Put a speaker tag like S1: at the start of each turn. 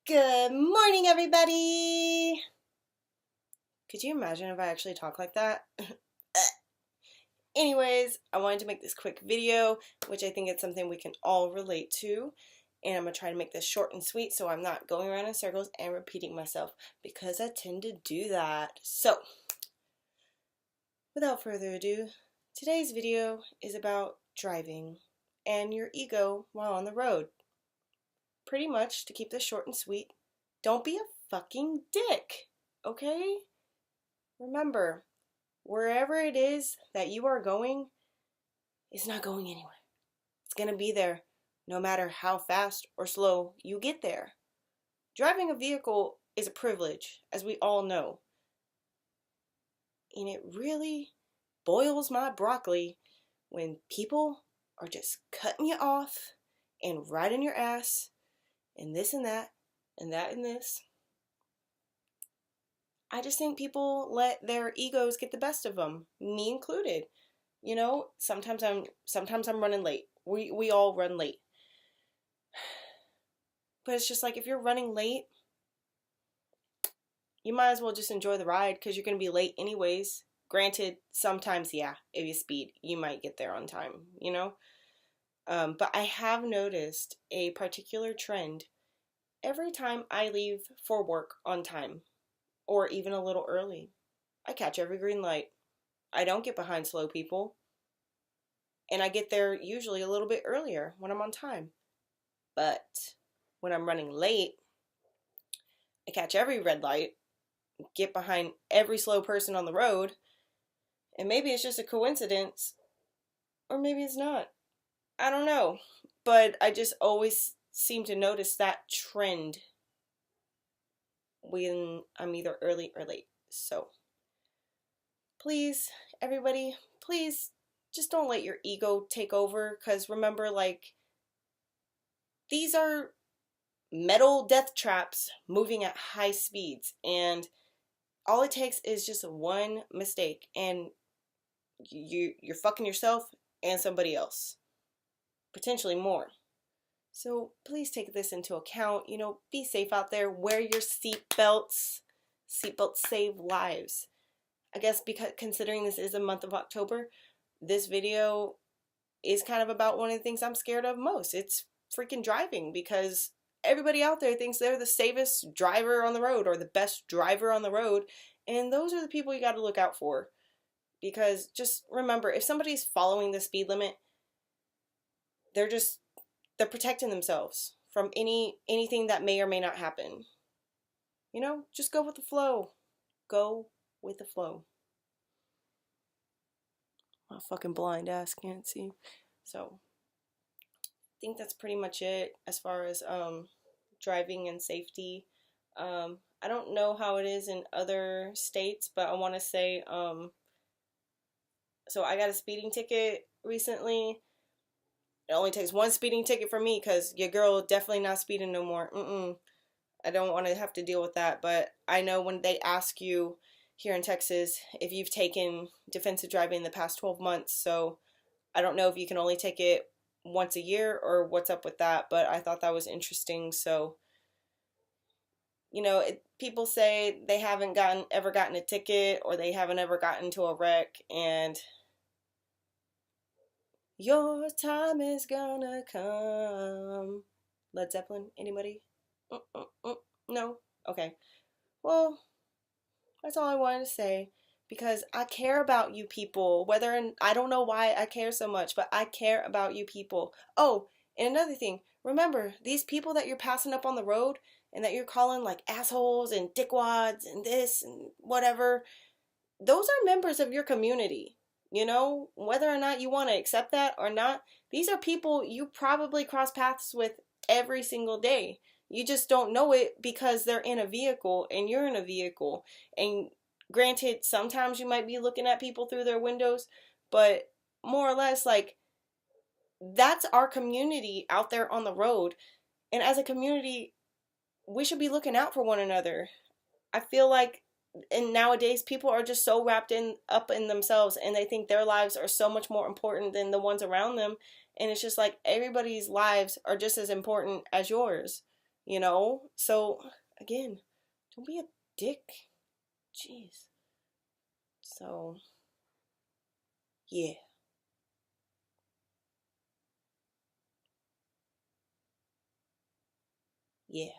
S1: Good morning, everybody! Could you imagine if I actually talk like that? Anyways, I wanted to make this quick video, which I think it's something we can all relate to. And I'm going to try to make this short and sweet so I'm not going around in circles and repeating myself because I tend to do that. So, without further ado, today's video is about driving and your ego while on the road. Pretty much, to keep this short and sweet, don't be a fucking dick, okay? Remember, wherever it is that you are going, it's not going anywhere. It's going to be there no matter how fast or slow you get there. Driving a vehicle is a privilege, as we all know. And it really boils my broccoli when people are just cutting you off and riding your ass and this and that and that and this. I just think people let their egos get the best of them, me included. You know, sometimes I'm running late. We all run late. But it's just like if you're running late, you might as well just enjoy the ride because you're going to be late anyways. Granted, sometimes, yeah, if you speed, you might get there on time, you know? But I have noticed a particular trend every time I leave for work on time, or even a little early. I catch every green light. I don't get behind slow people. And I get there usually a little bit earlier when I'm on time. But when I'm running late, I catch every red light, get behind every slow person on the road, and maybe it's just a coincidence, or maybe it's not. I don't know. But I just always seem to notice that trend when I'm either early or late. So, please, everybody, please just don't let your ego take over, because remember, like, these are metal death traps moving at high speeds, and all it takes is just one mistake, and you're fucking yourself and somebody else, potentially more. So please take this into account. You know, be safe out there. Wear your seatbelts. Seatbelts save lives. I guess because considering this is a month of October, this video is kind of about one of the things I'm scared of most. It's freaking driving, because everybody out there thinks they're the safest driver on the road or the best driver on the road, and those are the people you got to look out for. Because just remember, if somebody's following the speed limit, they're protecting themselves from anything that may or may not happen. You know, just go with the flow. Go with the flow. My fucking blind ass can't see. So, I think that's pretty much it as far as driving and safety. I don't know how it is in other states, but I want to say, so I got a speeding ticket recently. It only takes one speeding ticket for me, because your girl definitely not speeding no more. I don't want to have to deal with that, but I know when they ask you here in Texas if you've taken defensive driving in the past 12 months, so I don't know if you can only take it once a year or what's up with that, but I thought that was interesting. So, you know, people say they haven't ever gotten a ticket, or they haven't ever gotten into a wreck, and your time is gonna come. Led Zeppelin, anybody? No? Okay. Well, that's all I wanted to say, because I care about you people. I don't know why I care so much, but I care about you people. Oh, and another thing, remember, these people that you're passing up on the road and that you're calling like assholes and dickwads and this and whatever, those are members of your community. You know, whether or not you want to accept that or not, these are people you probably cross paths with every single day. You just don't know it because they're in a vehicle and you're in a vehicle. And granted, sometimes you might be looking at people through their windows, but more or less, like, that's our community out there on the road. And as a community, we should be looking out for one another. I feel like, and nowadays people are just so up in themselves, and they think their lives are so much more important than the ones around them, and it's just like everybody's lives are just as important as yours. you know? So, again, don't be a dick. Jeez. So, yeah. Yeah.